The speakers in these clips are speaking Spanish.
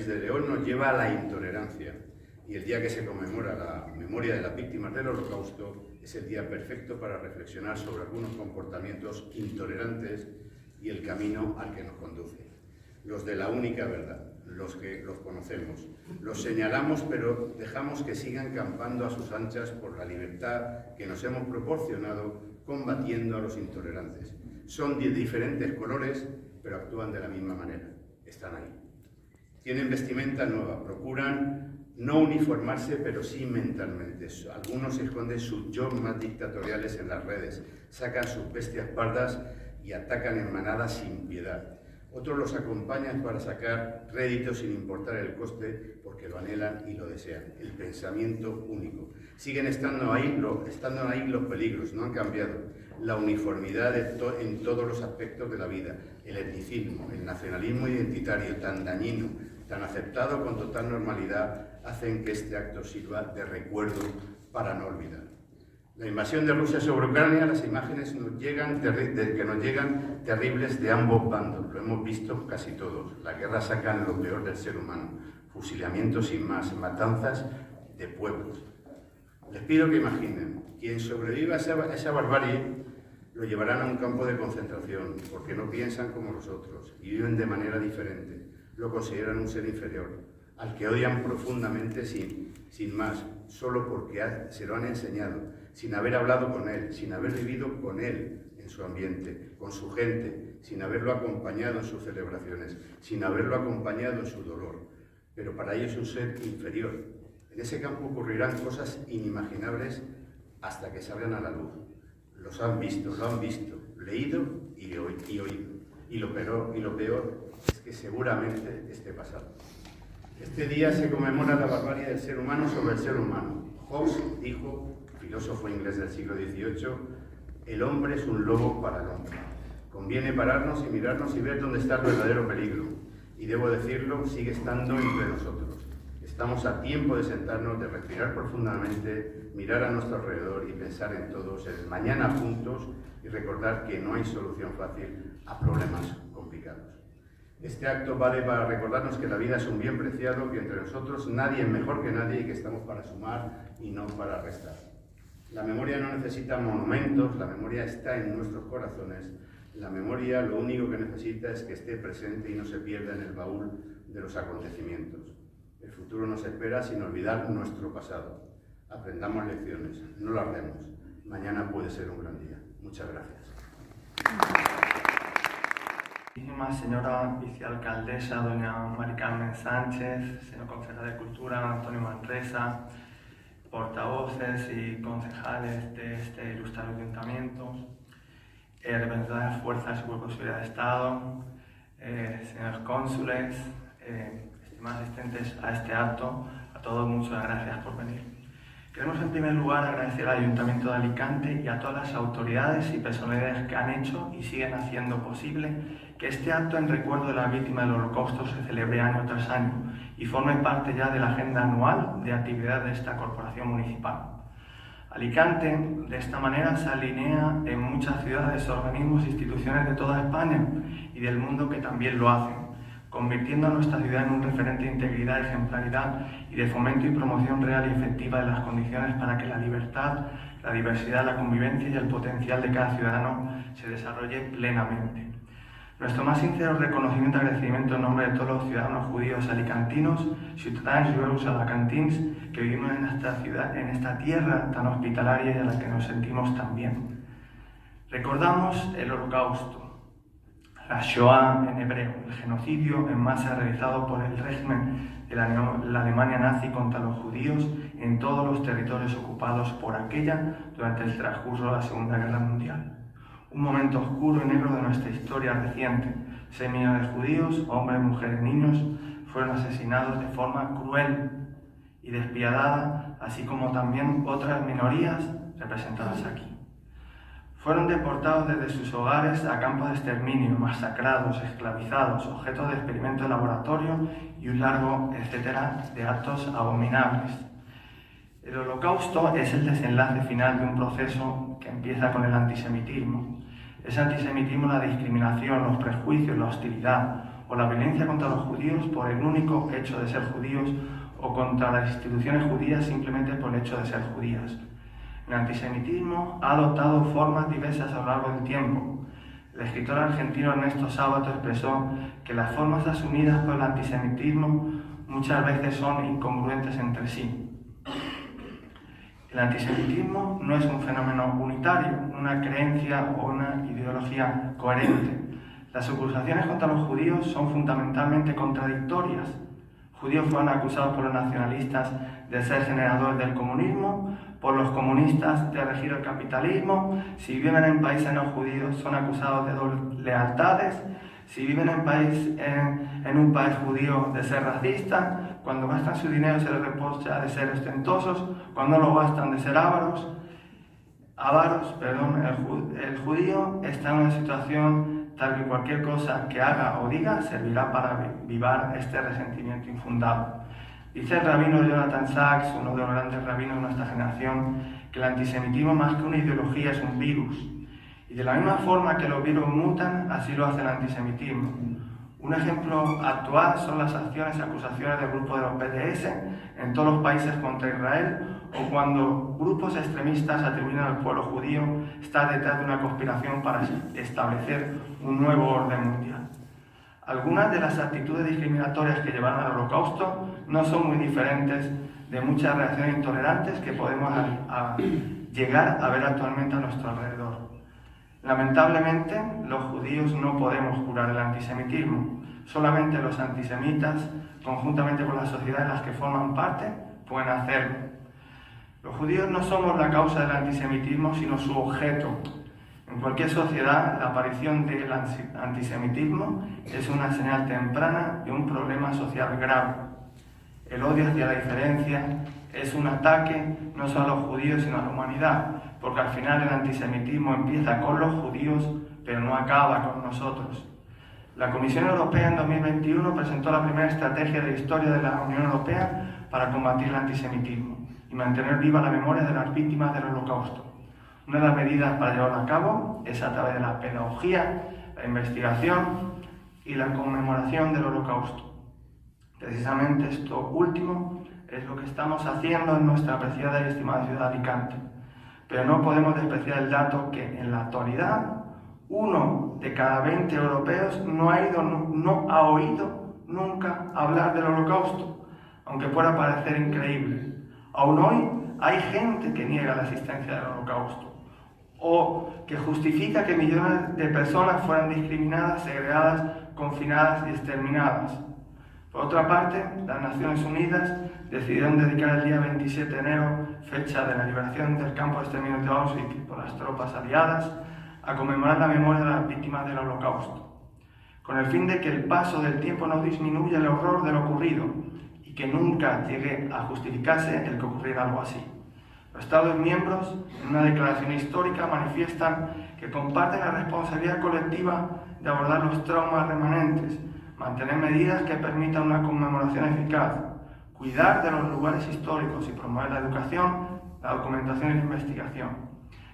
país de León nos lleva a la intolerancia. Y el día que se conmemora la memoria de las víctimas del Holocausto es el día perfecto para reflexionar sobre algunos comportamientos intolerantes y el camino al que nos conduce. Los de la única verdad, los que los conocemos, los señalamos pero dejamos que sigan campando a sus anchas por la libertad que nos hemos proporcionado combatiendo a los intolerantes. Son de diferentes colores, pero actúan de la misma manera. Están ahí. Tienen vestimenta nueva, procuran no uniformarse, pero sí mentalmente. Algunos esconden sus yo más dictatoriales en las redes, sacan sus bestias pardas y atacan en manadas sin piedad. Otros los acompañan para sacar réditos sin importar el coste, porque lo anhelan y lo desean. El pensamiento único. Siguen estando ahí los peligros, no han cambiado. La uniformidad en todos los aspectos de la vida, el etnicismo, el nacionalismo identitario tan dañino, tan aceptado con total normalidad, hacen que este acto sirva de recuerdo para no olvidar. La invasión de Rusia sobre Ucrania, las imágenes que nos llegan terribles de ambos bandos, lo hemos visto casi todos. La guerra saca lo peor del ser humano, fusilamientos sin más, matanzas de pueblos. Les pido que imaginen, quien sobreviva a esa barbarie lo llevarán a un campo de concentración, porque no piensan como los otros y viven de manera diferente, lo consideran un ser inferior, al que odian profundamente sin más, solo porque se lo han enseñado, sin haber hablado con él, sin haber vivido con él en su ambiente, con su gente, sin haberlo acompañado en sus celebraciones, sin haberlo acompañado en su dolor. Pero para ellos es un ser inferior. En ese campo ocurrirán cosas inimaginables hasta que salgan a la luz. Los han visto, lo han visto, leído y oído. Y lo peor es que seguramente esté pasando. Este día se conmemora la barbarie del ser humano sobre el ser humano. Hobbes dijo, filósofo inglés del siglo XVIII, el hombre es un lobo para el hombre. Conviene pararnos y mirarnos y ver dónde está el verdadero peligro. Y debo decirlo, sigue estando entre nosotros. Estamos a tiempo de sentarnos, de respirar profundamente, mirar a nuestro alrededor y pensar en todos el mañana juntos y recordar que no hay solución fácil a problemas complicados. Este acto vale para recordarnos que la vida es un bien preciado, que entre nosotros nadie es mejor que nadie y que estamos para sumar y no para restar. La memoria no necesita monumentos, la memoria está en nuestros corazones. La memoria lo único que necesita es que esté presente y no se pierda en el baúl de los acontecimientos. El futuro nos espera sin olvidar nuestro pasado. Aprendamos lecciones, no las demos. Mañana puede ser un gran día. Muchas gracias. Señora vicealcaldesa, doña Mari Carmen Sánchez, señor concejal de Cultura, Antonio Manresa, portavoces y concejales de este ilustrado ayuntamiento, representantes de las fuerzas y cuerpos de seguridad de Estado, señores cónsules, estimados asistentes a este acto, a todos muchas gracias por venir. Queremos en primer lugar agradecer al Ayuntamiento de Alicante y a todas las autoridades y personalidades que han hecho y siguen haciendo posible que este acto en recuerdo de las víctimas del Holocausto se celebre año tras año y forme parte ya de la agenda anual de actividad de esta corporación municipal. Alicante, de esta manera, se alinea en muchas ciudades, organismos e instituciones de toda España y del mundo que también lo hacen, convirtiendo a nuestra ciudad en un referente de integridad, ejemplaridad y de fomento y promoción real y efectiva de las condiciones para que la libertad, la diversidad, la convivencia y el potencial de cada ciudadano se desarrolle plenamente. Nuestro más sincero reconocimiento y agradecimiento en nombre de todos los ciudadanos judíos alicantinos, ciudadanos jueus alacantins, que vivimos en esta ciudad, en esta tierra tan hospitalaria y a la que nos sentimos tan bien. Recordamos el Holocausto, la Shoah en hebreo, el genocidio en masa realizado por el régimen de la Alemania nazi contra los judíos en todos los territorios ocupados por aquella durante el transcurso de la Segunda Guerra Mundial. Un momento oscuro y negro de nuestra historia reciente. 6 millones de judíos, hombres, mujeres, niños, fueron asesinados de forma cruel y despiadada, así como también otras minorías representadas aquí. Fueron deportados desde sus hogares a campos de exterminio, masacrados, esclavizados, objeto de experimento de laboratorio y un largo etcétera de actos abominables. El Holocausto es el desenlace final de un proceso que empieza con el antisemitismo. Ese antisemitismo, la discriminación, los prejuicios, la hostilidad, o la violencia contra los judíos por el único hecho de ser judíos o contra las instituciones judías simplemente por el hecho de ser judías. El antisemitismo ha adoptado formas diversas a lo largo del tiempo. El escritor argentino Ernesto Sábato expresó que las formas asumidas por el antisemitismo muchas veces son incongruentes entre sí. El antisemitismo no es un fenómeno unitario, una creencia o una ideología coherente. Las acusaciones contra los judíos son fundamentalmente contradictorias. Judíos fueron acusados por los nacionalistas de ser generadores del comunismo, por los comunistas de regir el capitalismo. Si viven en países no judíos son acusados de dobles lealtades. Si viven en un país judío de ser racistas, cuando gastan su dinero se les reprocha de ser ostentosos, cuando lo gastan de ser ávaros. El judío está en una situación tal que cualquier cosa que haga o diga servirá para avivar este resentimiento infundado. Dice el rabino Jonathan Sachs, uno de los grandes rabinos de nuestra generación, que el antisemitismo más que una ideología es un virus. Y de la misma forma que los virus mutan, así lo hace el antisemitismo. Un ejemplo actual son las acciones y acusaciones del grupo de los BDS en todos los países contra Israel, o cuando grupos extremistas atribuyen al pueblo judío estar detrás de una conspiración para establecer un nuevo orden mundial. Algunas de las actitudes discriminatorias que llevaron al Holocausto no son muy diferentes de muchas reacciones intolerantes que podemos llegar a ver actualmente a nuestro alrededor. Lamentablemente, los judíos no podemos curar el antisemitismo. Solamente los antisemitas, conjuntamente con las sociedades en las que forman parte, pueden hacerlo. Los judíos no somos la causa del antisemitismo, sino su objeto. En cualquier sociedad, la aparición del antisemitismo es una señal temprana de un problema social grave. El odio hacia la diferencia es un ataque no solo a los judíos, sino a la humanidad, porque al final el antisemitismo empieza con los judíos, pero no acaba con nosotros. La Comisión Europea en 2021 presentó la primera estrategia de la historia de la Unión Europea para combatir el antisemitismo y mantener viva la memoria de las víctimas del Holocausto. Una de las medidas para llevarlo a cabo es a través de la pedagogía, la investigación y la conmemoración del Holocausto. Precisamente esto último es lo que estamos haciendo en nuestra apreciada y estimada ciudad de Alicante. Pero no podemos despreciar el dato que en la actualidad 1 de cada 20 europeos no ha oído nunca hablar del Holocausto, aunque pueda parecer increíble. Aún hoy hay gente que niega la existencia del Holocausto o que justifica que millones de personas fueran discriminadas, segregadas, confinadas y exterminadas. Por otra parte, las Naciones Unidas decidieron dedicar el día 27 de enero, fecha de la liberación del campo de exterminio de Auschwitz por las tropas aliadas, a conmemorar la memoria de las víctimas del Holocausto, con el fin de que el paso del tiempo no disminuya el horror de lo ocurrido y que nunca llegue a justificarse el que ocurriera algo así. Los Estados miembros, en una declaración histórica, manifiestan que comparten la responsabilidad colectiva de abordar los traumas remanentes, mantener medidas que permitan una conmemoración eficaz, cuidar de los lugares históricos y promover la educación, la documentación y la investigación.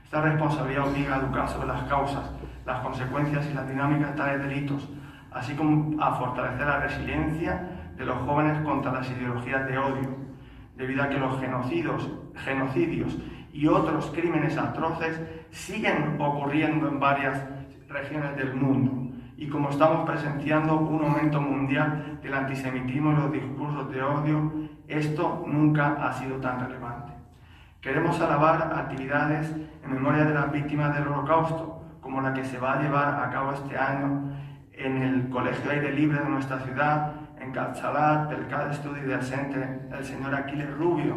Esta responsabilidad obliga a educar sobre las causas, las consecuencias y las dinámicas de tales delitos, así como a fortalecer la resiliencia de los jóvenes contra las ideologías de odio, debido a que los genocidios y otros crímenes atroces siguen ocurriendo en varias regiones del mundo. Y como estamos presenciando un aumento mundial del antisemitismo y los discursos de odio, esto nunca ha sido tan relevante. Queremos alabar actividades en memoria de las víctimas del Holocausto, como la que se va a llevar a cabo este año en el Colegio Aire Libre de nuestra ciudad, en Catzalat, del CAD Estudi del Centre, el señor Aquiles Rubio,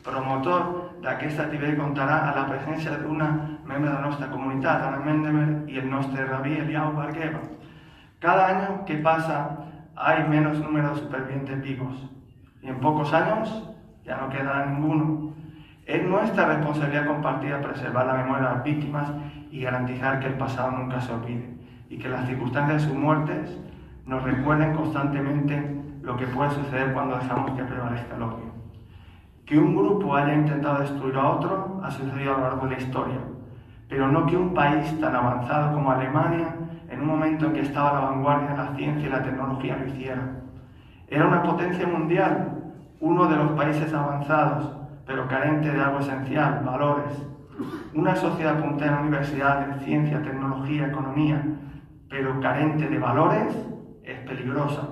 promotor d'aquesta activitat, contarà a la presència d'una membre de la nostra comunitat, Ana Mendemer, y el nostre rabí Eliau Bargueva. Cada año que pasa hay menos número de supervivientes vivos y en pocos años ya no quedará ninguno. Es nuestra responsabilidad compartida preservar la memoria de las víctimas y garantizar que el pasado nunca se olvide y que las circunstancias de sus muertes nos recuerden constantemente lo que puede suceder cuando dejamos que prevalezca el odio. Que un grupo haya intentado destruir a otro ha sucedido a lo largo de la historia, pero no que un país tan avanzado como Alemania, en en un momento en que estaba a la vanguardia de la ciencia y la tecnología lo hiciera. Era una potencia mundial, uno de los países avanzados, pero carente de algo esencial, valores. Una sociedad puntera en universidades, ciencia, tecnología, economía, pero carente de valores, es peligrosa,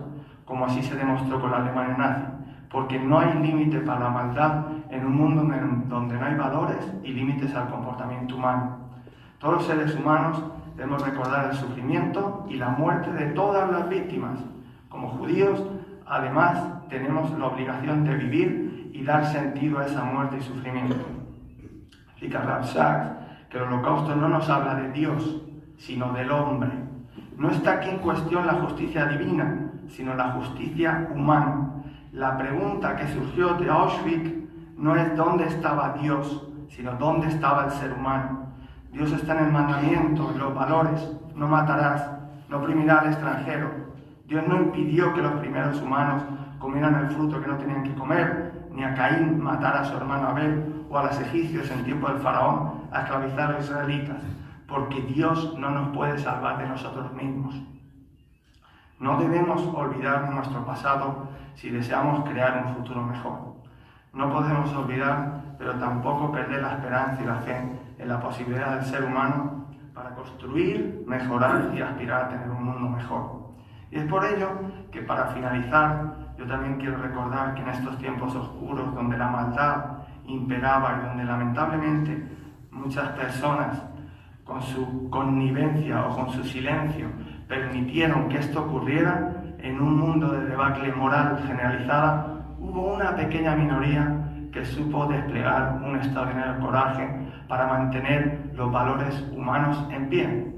como así se demostró con la Alemania nazi, porque no hay límite para la maldad en un mundo donde no hay valores y límites al comportamiento humano. Todos los seres humanos debemos recordar el sufrimiento y la muerte de todas las víctimas. Como judíos, además, tenemos la obligación de vivir y dar sentido a esa muerte y sufrimiento. Explica Rav Sachs que el Holocausto no nos habla de Dios, sino del hombre. No está aquí en cuestión la justicia divina, sino la justicia humana. La pregunta que surgió de Auschwitz no es dónde estaba Dios, sino dónde estaba el ser humano. Dios está en el mandamiento, en los valores. No matarás, no oprimirás al extranjero. Dios no impidió que los primeros humanos comieran el fruto que no tenían que comer, ni a Caín matar a su hermano Abel, o a los egipcios en tiempo del faraón a esclavizar a los israelitas, porque Dios no nos puede salvar de nosotros mismos. No debemos olvidar nuestro pasado si deseamos crear un futuro mejor. No podemos olvidar, pero tampoco perder la esperanza y la fe en la posibilidad del ser humano para construir, mejorar y aspirar a tener un mundo mejor. Y es por ello que, para finalizar, yo también quiero recordar que en estos tiempos oscuros donde la maldad imperaba y donde lamentablemente muchas personas con su connivencia o con su silencio permitieron que esto ocurriera, en un mundo de debacle moral generalizada, hubo una pequeña minoría que supo desplegar un extraordinario coraje para mantener los valores humanos en pie.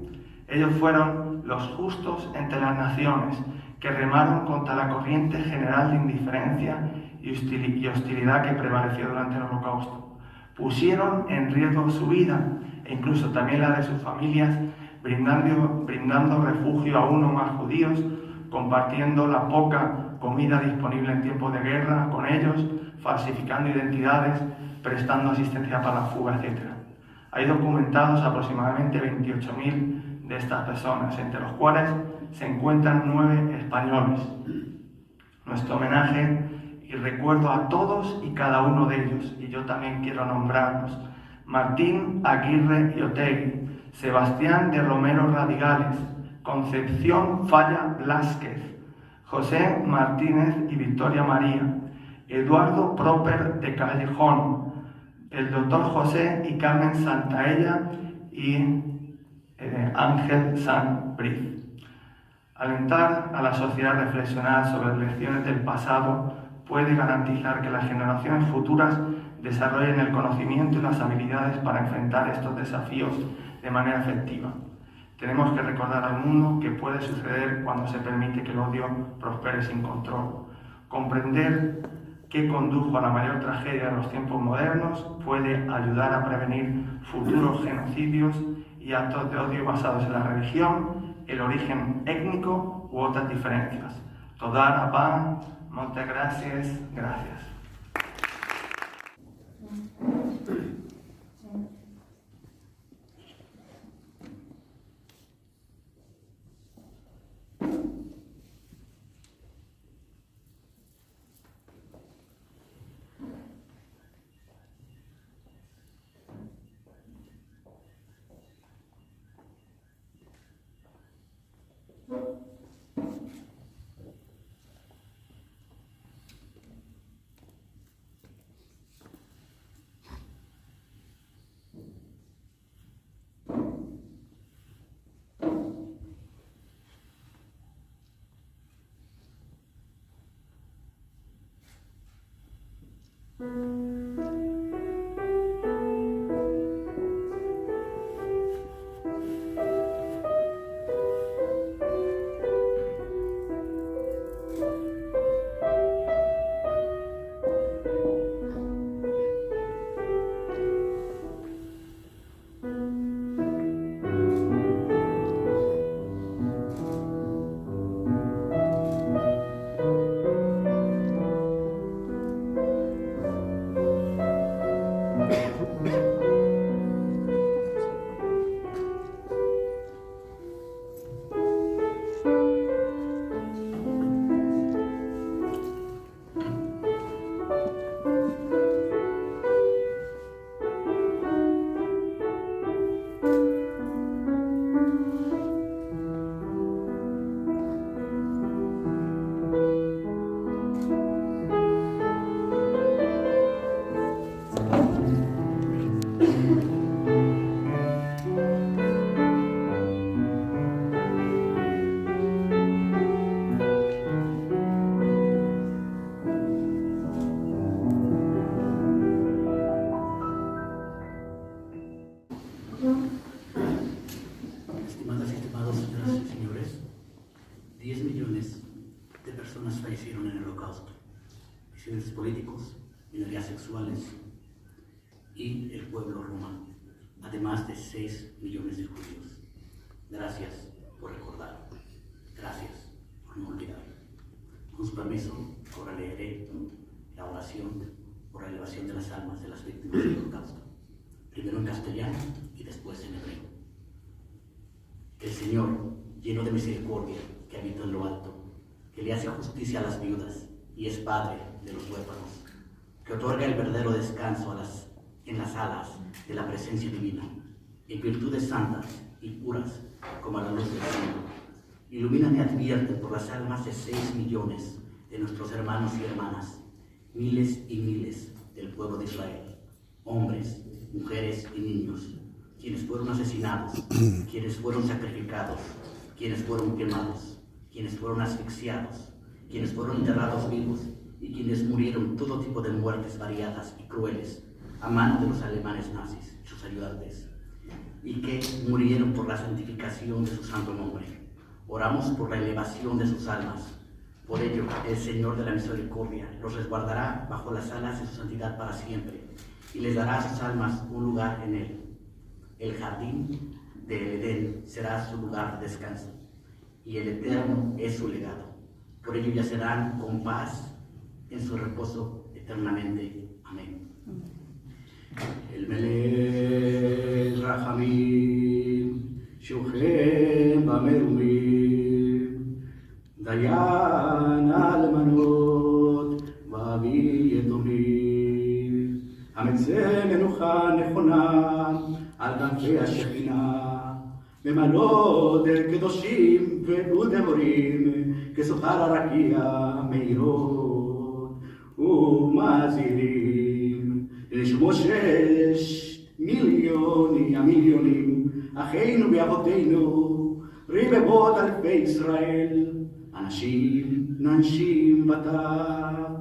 Ellos fueron los justos entre las naciones, que remaron contra la corriente general de indiferencia y hostilidad que prevaleció durante el Holocausto. Pusieron en riesgo su vida e incluso también la de sus familias, brindando refugio a uno más judíos, compartiendo la poca comida disponible en tiempos de guerra con ellos, falsificando identidades, prestando asistencia para la fuga, etc. Hay documentados aproximadamente 28.000 de estas personas, entre los cuales se encuentran 9 españoles. Nuestro homenaje y recuerdo a todos y cada uno de ellos, y yo también quiero nombrarlos: Martín Aguirre y Otegui, Sebastián de Romero Radigales, Concepción Falla Blázquez, José Martínez y Victoria María, Eduardo Proper de Callejón, el doctor José y Carmen Santaella y Ángel San Briz. Alentar a la sociedad a reflexionar sobre las lecciones del pasado puede garantizar que las generaciones futuras desarrollen el conocimiento y las habilidades para enfrentar estos desafíos de manera efectiva. Tenemos que recordar al mundo que puede suceder cuando se permite que el odio prospere sin control. Comprender qué condujo a la mayor tragedia de los tiempos modernos puede ayudar a prevenir futuros genocidios y actos de odio basados en la religión, el origen étnico u otras diferencias. Toda rabá, muchas gracias. de personas fallecieron en el Holocausto, disidentes políticos, minorías sexuales y el pueblo rumano, además de 6 millones de judíos. Gracias por recordar, gracias por no olvidar. Con su permiso, ahora leeré la oración por la elevación de las almas de las víctimas del Holocausto, primero en castellano y después en hebreo. Que el Señor, lleno de misericordia, que habita en lo alto, que le hace justicia a las viudas y es padre de los huérfanos, que otorga el verdadero descanso en las alas de la presencia divina, en virtudes santas y puras como a la luz del cielo. Ilumina y advierte por las almas de 6 millones de nuestros hermanos y hermanas, miles y miles del pueblo de Israel, hombres, mujeres y niños, quienes fueron asesinados, quienes fueron sacrificados, quienes fueron quemados, quienes fueron asfixiados, quienes fueron enterrados vivos y quienes murieron todo tipo de muertes variadas y crueles a manos de los alemanes nazis y sus ayudantes, y que murieron por la santificación de su santo nombre. Oramos por la elevación de sus almas. Por ello, el Señor de la misericordia los resguardará bajo las alas de su santidad para siempre y les dará a sus almas un lugar en él. El jardín del Edén será su lugar de descanso y el Eterno es su legado. Por ello yacerán con paz en su reposo eternamente. Amén. El Melech Rahamim Shochem Bamerumim Dayan Almanot Vavi Yetomim Hametzeh Menucha Nechona על כנפי השכינה, ממלאות קדושים ודבורים, כסוחר הרקיע מאירות ומזהירים. לשמו 6 מיליוני המיליונים, אחינו ואבותינו, רבבות אלפי ישראל, אנשים, נשים וטף,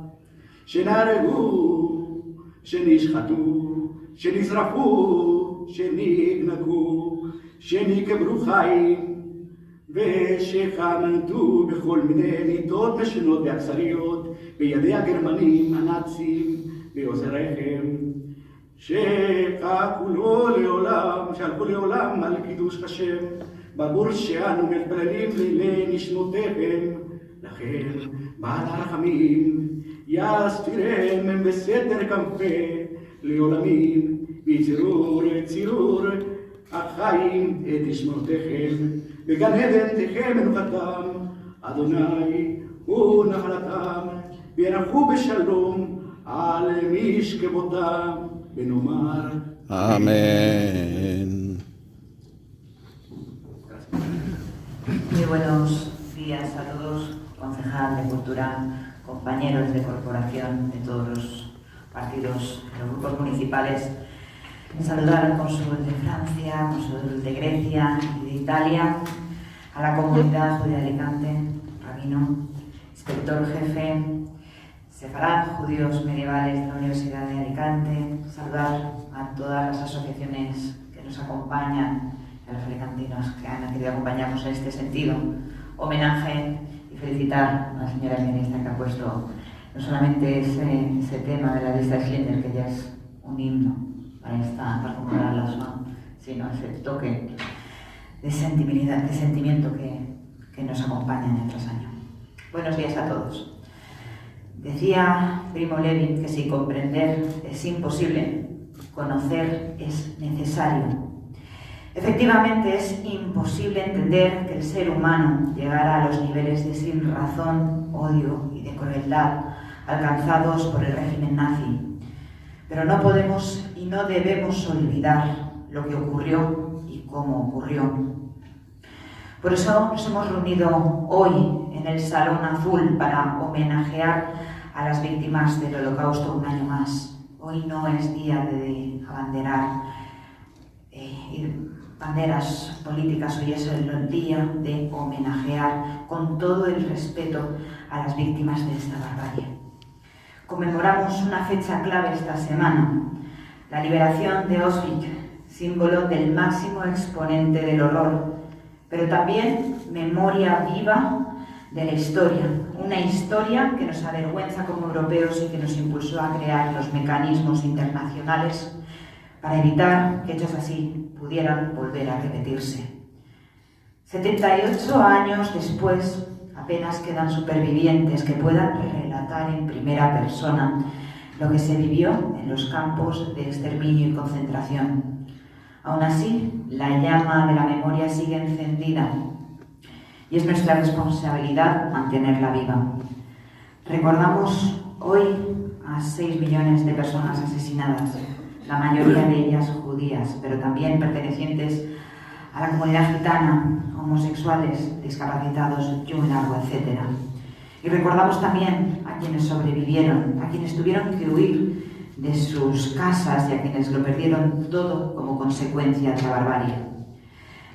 שנהרגו, שנשחטו, שנשרפו, שנגנבו, שנקברו חיים ושחמנתו בכל מיני מיתות משונות ואכזריות בידי הגרמנים הנאצים ועוזריהם שהלכו לעולם על קידוש השם. ברור שאנו מתפללים לעילוי נשמותיהם, לכן בעל הרחמים יסתירם בסתר כנפי לעולמים בצרור צרור החיים את נשמותיכם, בגן עדן תחיה מנוחתם, אדוני הוא נחלתם, וינחו בשלום על משכבותם, ונאמר amén. Muy buenos días a todos, concejal de Cultura, compañeros de corporación de todos los partidos, los grupos municipales. Saludar al cónsul de Francia, cónsul de Grecia y de Italia, a la comunidad judía de Alicante, rabino, inspector jefe, sefarad, judíos medievales de la Universidad de Alicante. Saludar a todas las asociaciones que nos acompañan, a los alicantinos que han querido acompañarnos en este sentido. Homenaje y felicitar a la señora ministra que ha puesto no solamente ese tema de la lista de Schindler, que ya es un himno para conmemorar la Shoah, sino ese toque de sentimiento que nos acompaña año tras año. Buenos días a todos. Decía Primo Levi que sin comprender es imposible, conocer es necesario. Efectivamente, es imposible entender que el ser humano llegara a los niveles de sinrazón, odio y de crueldad alcanzados por el régimen nazi. Pero no podemos y no debemos olvidar lo que ocurrió y cómo ocurrió. Por eso nos hemos reunido hoy en el Salón Azul para homenajear a las víctimas del Holocausto un año más. Hoy no es día de abanderar banderas políticas, hoy es el día de homenajear con todo el respeto a las víctimas de esta barbarie. Conmemoramos una fecha clave esta semana, la liberación de Auschwitz, símbolo del máximo exponente del horror, pero también memoria viva de la historia, una historia que nos avergüenza como europeos y que nos impulsó a crear los mecanismos internacionales para evitar que hechos así pudieran volver a repetirse. 78 años después, apenas quedan supervivientes que puedan relatar en primera persona lo que se vivió en los campos de exterminio y concentración. Aún así, la llama de la memoria sigue encendida y es nuestra responsabilidad mantenerla viva. Recordamos hoy a 6 millones de personas asesinadas, la mayoría de ellas judías, pero también pertenecientes a la comunidad gitana, homosexuales, discapacitados y un largo etcétera. Y recordamos también a quienes sobrevivieron, a quienes tuvieron que huir de sus casas y a quienes lo perdieron todo como consecuencia de la barbarie.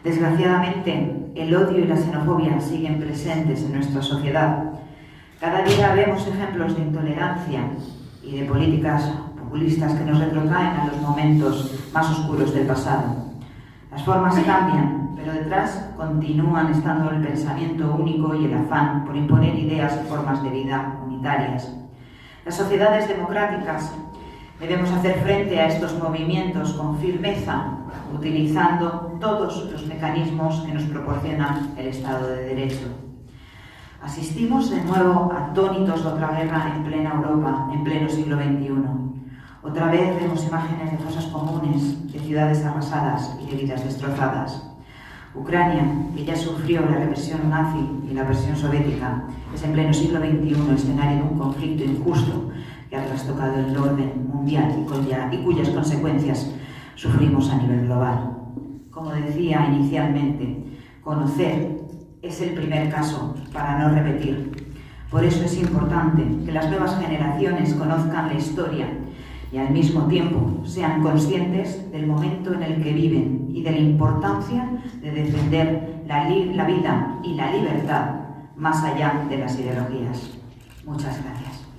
Desgraciadamente, el odio y la xenofobia siguen presentes en nuestra sociedad. Cada día vemos ejemplos de intolerancia y de políticas populistas que nos retrotraen a los momentos más oscuros del pasado. Las formas cambian, pero detrás continúan estando el pensamiento único y el afán por imponer ideas y formas de vida unitarias. Las sociedades democráticas debemos hacer frente a estos movimientos con firmeza, utilizando todos los mecanismos que nos proporciona el Estado de Derecho. Asistimos de nuevo atónitos a otra guerra en plena Europa, en pleno siglo XXI. Otra vez vemos imágenes de fosas comunes, de ciudades arrasadas y de vidas destrozadas. Ucrania, que ya sufrió la represión nazi y la opresión soviética, es en pleno siglo XXI escenario de un conflicto injusto que ha trastocado el orden mundial y cuyas consecuencias sufrimos a nivel global. Como decía inicialmente, conocer es el primer caso para no repetir. Por eso es importante que las nuevas generaciones conozcan la historia y al mismo tiempo sean conscientes del momento en el que viven y de la importancia de defender la vida y la libertad más allá de las ideologías. Muchas gracias.